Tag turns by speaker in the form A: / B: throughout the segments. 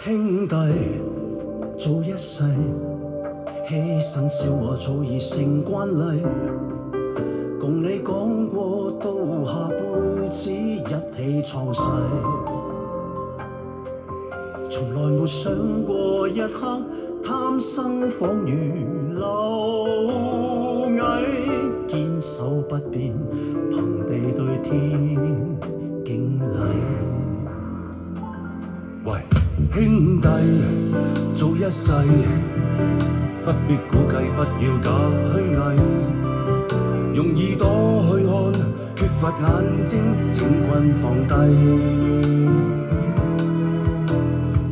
A: 兄弟做一世，犧牲笑我早已成慣例。共你講過，到下輩子一起創世，從來沒想過一刻貪生仿如螻蟻，堅守不變，憑地對天敬禮。喂，兄弟做一世，不必估計，不要假虛偽，用耳朵去看，缺乏眼睛請君放低，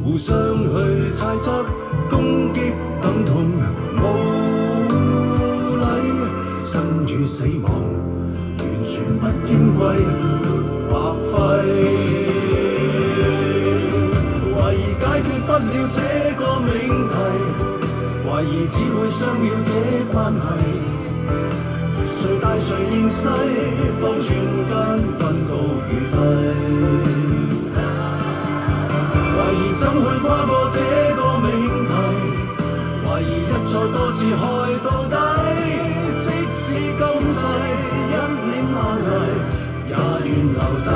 A: 互相去猜測攻擊等同無禮，生與死亡完全不矜貴，白費。解決不了這個命題，懷疑只會傷了這關係。誰大誰認細，方寸間分高與低。懷疑怎去跨過這個命題，懷疑一再多次害到底。即使今世一臉眼淚，也願留低。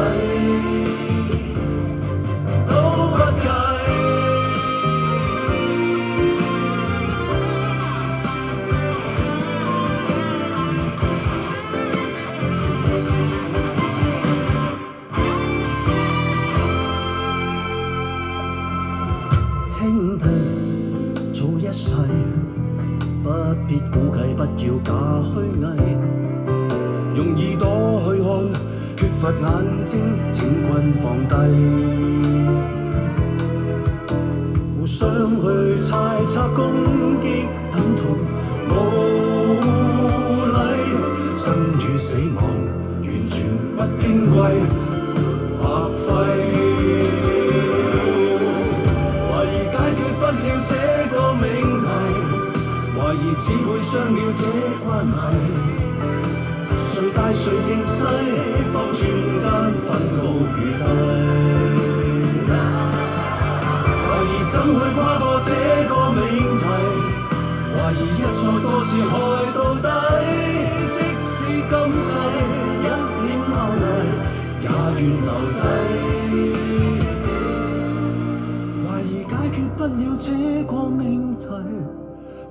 A: 兄弟做一世，不必估計，不要假虛偽，用耳朵去看，缺乏眼睛請君放低，互相去猜測攻擊等同無禮，生與死亡完全不矜貴，白費。這個命題，懷疑只會傷了這關係。誰大誰認細，方寸間分高與低。懷疑怎去跨過這個命題，懷疑一再多次害到底。即使今世一臉眼淚，也願留低。不了這個命題，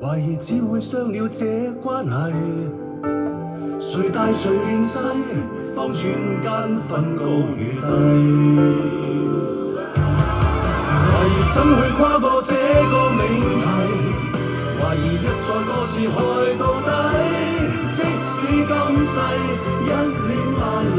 A: 懷疑只會傷了這關係。誰大誰認細，方寸間分高與低。懷疑怎去跨過這個命題，懷疑一再多次害到底。即使今世一臉眼淚，